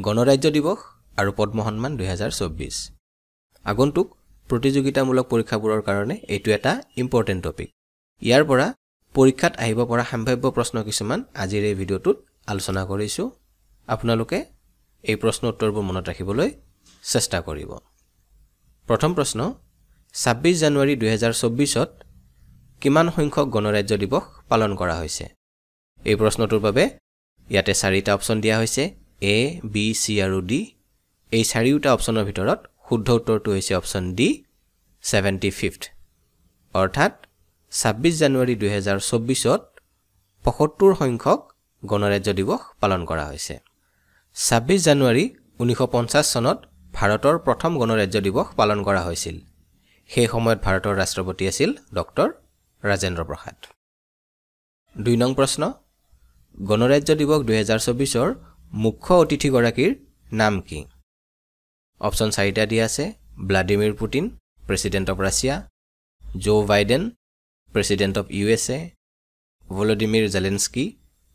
গণৰাজ্য দিৱস আৰু পদ্ম সন্মান 2024 আগন্তুক প্ৰতিযোগিতামূলক পৰীক্ষাবোৰৰ কাৰণে এইটো এটা ইম্পৰ্টেণ্ট টপিক। ইয়াৰ পৰা পৰীক্ষাত আহিব পৰা সম্ভাৱ্য প্ৰশ্ন কিছুমান আজিৰ এই ভিডিঅ'টোত আলোচনা কৰিছো। আপোনালোকে এই প্ৰশ্ন উত্তৰবোৰ মনত ৰাখিবলৈ চেষ্টা কৰিব। প্ৰথম প্ৰশ্ন 26 জানুৱাৰী 2024ত কিমান সংখ্যক গণৰাজ্য দিৱস পালন কৰা হৈছে? এই প্ৰশ্নটোৰ বাবে ইয়াতে 4টা অপচন দিয়া হৈছে A, B, C আৰু D। এই 4টা অপচনৰ ভিতৰত শুদ্ধ উত্তৰটো হৈছে অপচন D 75th। অৰ্থাৎ 26 জানুৱাৰী 2024ত 75 সংখ্যক গণৰাজ্য দিৱস পালন কৰা হৈছে। 26 জানুৱাৰী 1950 চনত ভাৰতৰ প্ৰথম গণৰাজ্য দিৱস পালন কৰা হৈছিল। সেই সময়ত ভাৰতৰ ৰাষ্ট্ৰপতি আছিল ডক্টৰ ৰাজেন্দ্ৰ প্ৰসাদ। 2 নং প্ৰশ্ন গণৰাজ্য দিৱস 2024ৰ মুখ্য অতিথিগৰাকীৰ নাম কি? অপচন 4টা দিয়া আছে Vladimir Putin, president of Russia, Joe Biden, president of USA, Volodymyr Zelensky,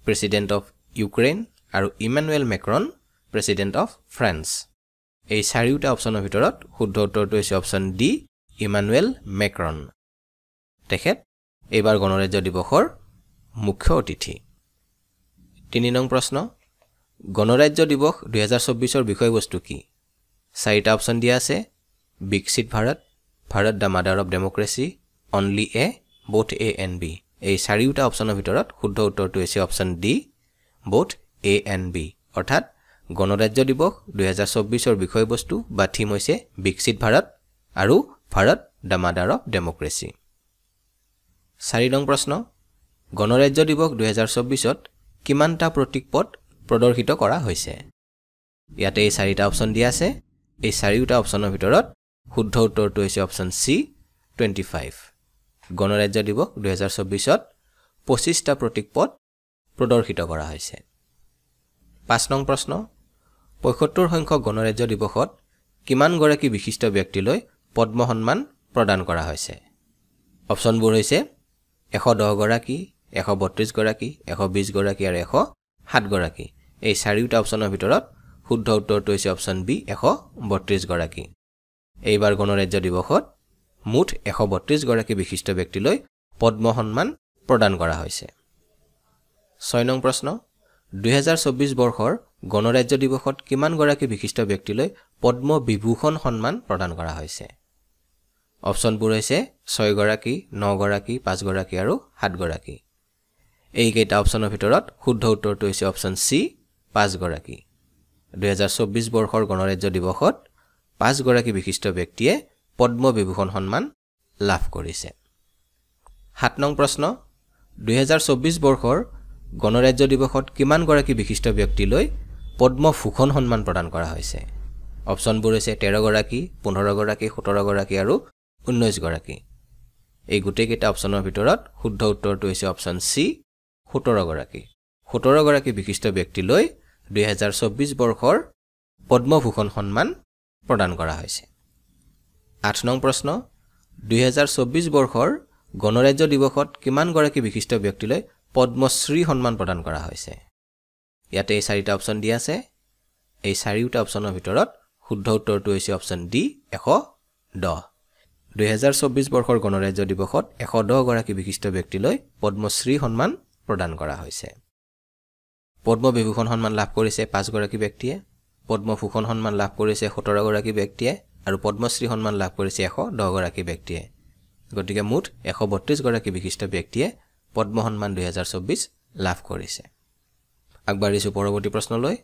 president of Ukraine আৰু Emmanuel Macron, president of France. এই 4টা অপচনৰ ভিতৰত শুদ্ধ উত্তৰটো হৈছে অপচন D ইমানুৱেল মেক্ৰন। তেখেত এইবাৰ গণৰাজ্য দিৱসৰ মুখ্য অতিথি। 3 নং প্ৰশ্ন গণৰাজ্য দিৱস 2024ৰ বিষয়বস্তু কি? 4টা অপচন দিয়া আছে বিকশিত Bharat, Bharat the mother of democracy, only a, both A and B। এই 4টা অপচনৰ ভিতৰত শুদ্ধ উত্তৰটো হৈছে option D both A and B। অৰ্থাৎ গণৰাজ্য দিৱস 2024ৰ বিষয়বস্তু বা থিম হৈছে বিকশিত ভাৰত আৰু Bharat the mother of democracy. 4 নং প্ৰশ্ন গণৰাজ্য দিৱস 2024ত কিমানটা প্ৰতীক পথ প্ৰদৰ্শিত কৰা হৈছে? ইয়াতে এই 4টা অপচন দিয়া আছে। এই 4টা অপচনৰ ভিতৰত শুদ্ধ উত্তৰটো হৈছে অপচন C 25। গণৰাজ্য দিৱস 2024ত 25টা প্ৰতীক পথ প্ৰদৰ্শিত কৰা হৈছে। 5 নং প্ৰশ্ন 75 সংখ্যক গণৰাজ্য দিৱসত কিমানগৰাকী বিশিষ্ট ব্যক্তিলৈ পদ্ম সন্মান প্ৰদান কৰা হৈছে? অপচনবোৰ হৈছে 110 গৰাকী, 132 গৰাকী, 120 গৰাকী আৰু 107 গৰাকী। এই 4টা অপচনৰ ভিতৰত শুদ্ধ উত্তৰটো হৈছে অপচন B 132 গৰাকী। এইবাৰ গণৰাজ্য দিৱসত মুঠ 132 গৰাকী বিশিষ্ট ব্যক্তিলৈ পদ্ম সন্মান প্ৰদান কৰা হৈছে। 6 নং প্ৰশ্ন 2024 বৰ্ষৰ গণৰাজ্য দিৱসত কিমানগৰাকী বিশিষ্ট ব্যক্তিলৈ পদ্ম বিভূষণ সন্মান প্ৰদান কৰা হৈছে? অপচনবোৰ হৈছে 6 গৰাকী, 9 গৰাকী, 5 গৰাকী আৰু 7 গৰাকী। এইকেইটা অপচনৰ ভিতৰত শুদ্ধ উত্তৰটো হৈছে অপচন C 5 গৰাকী। 2024 বৰ্ষৰ গণৰাজ্য দিৱসত 5 গৰাকী বিশিষ্ট ব্যক্তিয়ে পদ্ম বিভূষণ সন্মান লাভ কৰিছে। 7 নং প্ৰশ্ন 2024 বৰ্ষৰ গণৰাজ্য দিৱসত কিমানগৰাকী বিশিষ্ট ব্যক্তিলৈ পদ্ম ভূষণ সন্মান প্ৰদান কৰা হৈছে? অপচনবোৰ হৈছে 13 গৰাকী, 15 গৰাকী, 17 গৰাকী আৰু 19 গৰাকী। এই গোটেইকেইটা অপচনৰ ভিতৰত শুদ্ধ উত্তৰটো হৈছে অপচন C 17 গৰাকী। 17 গৰাকী বিশিষ্ট ব্যক্তিলৈ 2024 বৰ্ষৰ পদ্ম ভূষণ সন্মান প্ৰদান কৰা হৈছে। 8 নং প্ৰশ্ন 2024 বৰ্ষৰ গণৰাজ্য দিৱসত কিমানগৰাকী বিশিষ্ট ব্যক্তিলৈ পদ্মশ্ৰী সন্মান প্ৰদান কৰা হৈছে? ইয়াতে এই 4টা অপচন দিয়া আছে। এই 4টা অপচনৰ ভিতৰত শুদ্ধ উত্তৰটো হৈছে অপচন D 110। 2024 বৰ্ষৰ গণৰাজ্য দিৱসত 110 গৰাকী বিশিষ্ট ব্যক্তিলৈ পদ্মশ্ৰী সন্মান প্ৰদান কৰা হৈছে। পদ্ম বিভূষণ সন্মান লাভ কৰিছে 5 গৰাকী ব্যক্তিয়ে, পদ্ম ভূষণ সন্মান লাভ কৰিছে 17 গৰাকী ব্যক্তিয়ে আৰু পদ্মশ্ৰী সন্মান লাভ কৰিছে 110 গৰাকী ব্যক্তিয়ে। গতিকে মুঠ 132 গৰাকী বিশিষ্ট ব্যক্তিয়ে পদ্ম সন্মান 2024 লাভ কৰিছে। আগবাঢ়িছো পৰৱৰ্তী প্ৰশ্নলৈ।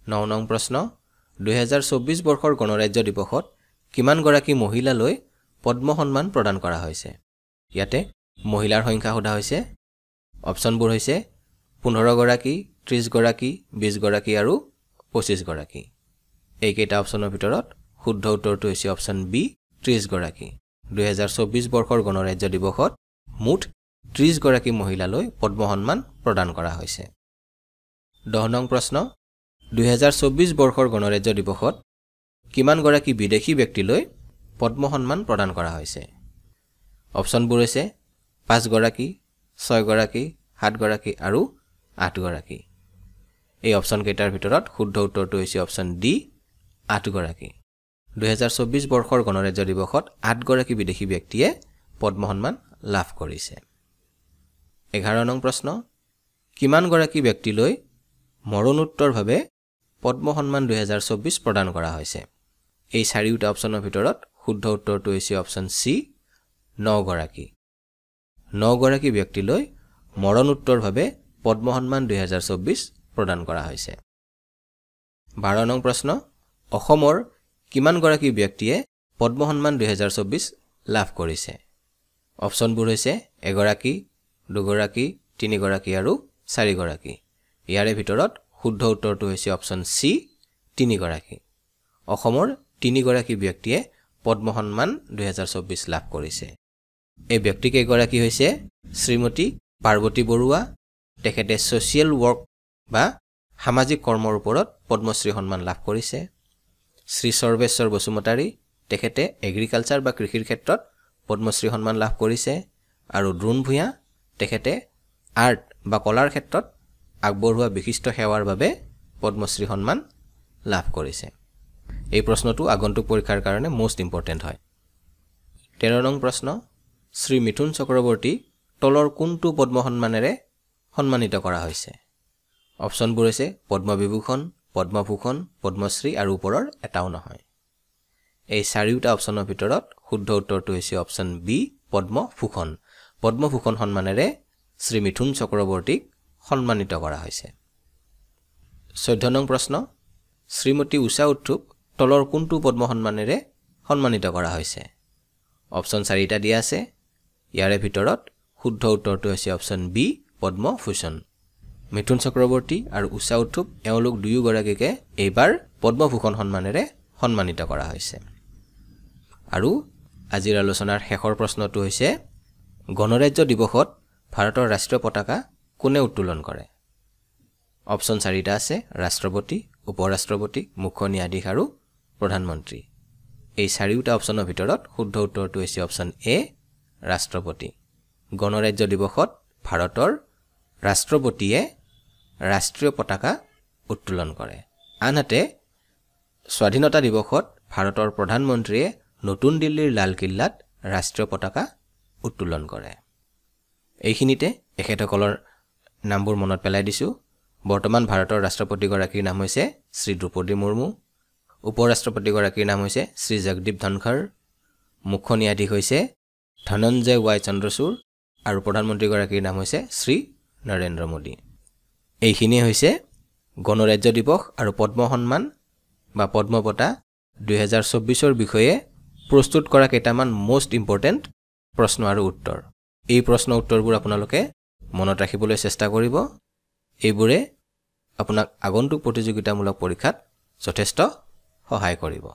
9 নং প্ৰশ্ন 2024 বৰ্ষৰ গণৰাজ্য দিৱসত কিমানগৰাকী মহিলালৈ পদ্ম সন্মান প্ৰদান কৰা হৈছে? ইয়াতে মহিলাৰ সংখ্যা সোধা হৈছে। অপচনবোৰ হৈছে 15 গৰাকী, 30 গৰাকী, 20 গৰাকী আৰু 25 গৰাকী। এইকেইটা অপচনৰ ভিতৰত শুদ্ধ উত্তৰটো হৈছে অপচন B 30 গৰাকী। 2024 বৰ্ষৰ গণৰাজ্য দিৱসত মুঠ 30 গৰাকী মহিলালৈ পদ্ম সন্মান প্ৰদান কৰা হৈছে। 10 নং প্ৰশ্ন 2024 বৰ্ষৰ গণৰাজ্য দিৱসত কিমানগৰাকী বিদেশী ব্যক্তিলৈ পদ্ম সন্মান প্ৰদান কৰা হৈছে? অপচনবোৰ হৈছে 5 গৰাকী, 6 গৰাকী, 7 গৰাকী আৰু 8 গৰাকী। এই অপচন কেইটাৰ ভিতৰত শুদ্ধ উত্তৰটো হৈছে অপচন ডি 8 গৰাকী 2024 বৰ্ষৰ গণৰাজ্য দিৱসত 8 গৰাকী বিদেশী ব্যক্তিয়ে পদ্ম সন্মান লাভ কৰিছে 11 নং প্ৰশ্ন কিমান গৰাকী ব্যক্তিলৈ মৰণোত্তৰভাৱে পদ্ম সন্মান 2024 প্ৰদান কৰা হৈছে এই চাৰিটা অপচনৰ ভিতৰত শুদ্ধ উত্তৰটো হৈছে অপচন সি 9 গৰাকী 9 গৰাকী ব্যক্তিলৈ মৰণোত্তৰভাৱে পদ্ম সন্মান 2024 প্ৰদান কৰা হৈছে 12 নং প্ৰশ্ন অসমৰ কিমান গৰাকী ব্যক্তিয়ে পদ্ম সন্মান 2024 লাভ কৰিছে অপচনবোৰ হৈছে 1 গৰাকী 2 গৰাকী 3 গৰাকী আৰু 4 গৰাকী ইয়াৰে ভিতৰত শুদ্ধ উত্তৰটো হৈছে অপচন সি 3 গৰাকী অসমৰ 3 গৰাকী ব্যক্তিয়ে পদ্ম সন্মান 2024 লাভ কৰিছে এই ব্যক্তি কেইগৰাকী হৈছে শ্ৰীমতী পাৰ্বতী বৰুৱা তেখেতে সোশ্যাল ওয়াৰ্ক বা সামাজিক কৰ্মৰ ওপৰত পদ্মশ্ৰী সন্মান লাভ কৰিছে শ্ৰী সৰ্বেশ্বৰ বসুমতাৰী তেখেতে এগ্ৰিকালচাৰ বা কৃষিৰ ক্ষেত্ৰত পদ্মশ্ৰী সন্মান লাভ কৰিছে আৰু দ্ৰোণ ভূঞা তেখেতে আৰ্ট বা কলাৰ ক্ষেত্ৰত আগবঢ়োৱা বিশিষ্ট সেৱাৰ বাবে পদ্মশ্ৰী সন্মান লাভ কৰিছে এই প্ৰশ্নটো আগন্তুক পৰীক্ষাৰ কাৰণে মোস্ট ইম্পৰ্টেন্ট হয় 13 নং প্ৰশ্ন শ্ৰী মিথুন চক্ৰৱৰ্তী তলৰ কোনটো পদ্ম সন্মানেৰে সন্মানিত কৰা হৈছে অপচনবোৰ হৈছে পদ্মবিভূষণ পদ্মভূষণ পদ্মশ্ৰী আৰু ওপৰৰ এটাও নহয় এই চাৰিটা অপচনৰ ভিতৰত শুদ্ধ উত্তৰটো হৈছে অপচন বি পদ্মভূষণ পদ্মভূষণ সন্মানেৰে শ্ৰী মিথুন চক্ৰৱৰ্তীক সন্মানিত কৰা হৈছে 14 নং প্ৰশ্ন শ্ৰীমতী উষা উত্থুপ তলৰ কোনটো পদ্ম সন্মানেৰে সন্মানিত কৰা হৈছে অপচন 4টা দিয়া আছে ইয়াৰে ভিতৰত শুদ্ধ উত্তৰটো হৈছে অপচন বি পদ্মভূষণ মিথুন চক্ৰৱৰ্তী আৰু উষা উত্থুপ এওঁলোক দুয়ো গৰাকীকে এইবাৰ পদ্মভূষণ সন্মানেৰে সন্মানিত কৰা হৈছে আৰু আজিৰ আলোচনাৰ শেষৰ প্ৰশ্নটো হৈছে গণৰাজ্য দিৱসত ভাৰতৰ ৰাষ্ট্ৰীয় পতাকা কোনে উত্তোলন কৰে অপচন 4টা আছে ৰাষ্ট্ৰপতি উপৰাষ্ট্ৰপতি মুখ্য ন্যায়াধীশ আৰু প্ৰধানমন্ত্ৰী এই চাৰিটা অপচনৰ ভিতৰত শুদ্ধ উত্তৰটো হৈছে অপচন এ ৰাষ্ট্ৰপতি গণৰাজ্য দিৱসত ভাৰতৰ ৰাষ্ট্ৰপতিয়ে ৰাষ্ট্ৰীয় পতাকা উত্তোলন কৰে আনহাতে স্বাধীনতা দিৱসত ভাৰতৰ প্ৰধানমন্ত্ৰীয়ে নতুন দিল্লীৰ লালকিল্লাত ৰাষ্ট্ৰীয় পতাকা উত্তোলন কৰে এইখিনিতে এখেতসকলৰ নামবোৰ মনত পেলাই দিছো বৰ্তমান ভাৰতৰ ৰাষ্ট্ৰপতি গৰাকীৰ নাম হৈছে শ্ৰী দ্ৰৌপদী মুৰ্মু উপৰাষ্ট্ৰপতি গৰাকীৰ নাম হৈছে শ্ৰী জগদীপ ধনখড় মুখ্য ন্যায়াধীশ হৈছে ধনঞ্জয় ৱাই চন্দ্ৰচূড় আৰু প্ৰধানমন্ত্ৰী গৰাকীৰ নাম হৈছে শ্ৰী নৰেন্দ্ৰ মোদী এইখিনিয়ে হৈছে গণৰাজ্য দিৱস আৰু পদ্ম সন্মান বা পদ্ম বঁটা 2024 বিষয়ে প্ৰস্তুত কৰা কেইটামান মোস্ট ইম্পৰ্টেন্ট প্ৰশ্ন আৰু উত্তৰ এই প্ৰশ্ন উত্তৰবোৰ আপোনালোকে মনত ৰাখিবলৈ চেষ্টা কৰিব এইবোৰে আপোনাক আগন্তুক প্ৰতিযোগিতামূলক পৰীক্ষাত যথেষ্ট সহায় কৰিব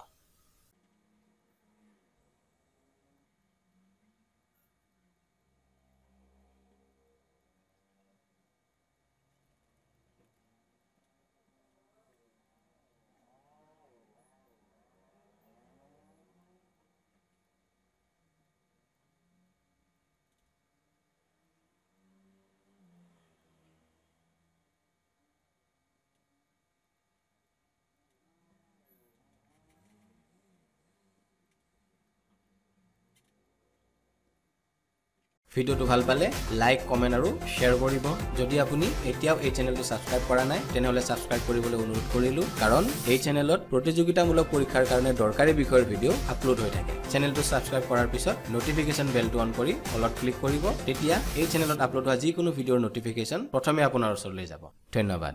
ভিডিওটো ভাল পালে লাইক কমেন্ট আৰু শেয়াৰ কৰিব যদি আপুনি এতিয়াও এই চেনেলটো সাবস্ক্ৰাইব কৰা নাই তেনেহলে সাবস্ক্ৰাইব কৰিবলৈ অনুৰোধ কৰিলো কাৰণ এই চেনেলত প্ৰতিযোগিতামূলক পৰীক্ষাৰ কাৰণে দৰকাৰী বিষয়ৰ ভিডিও আপলোড হৈ থাকে চেনেলটো সাবস্ক্ৰাইব কৰাৰ পিছত নটিফিকেশন বেলটো অন কৰি অলট ক্লিক কৰিব তেতিয়া এই চেনেলত আপলোড হোৱা যিকোনো ভিডিওৰ নটিফিকেশন প্ৰথমে আপোনাৰ ওচৰলৈ যাব ধন্যবাদ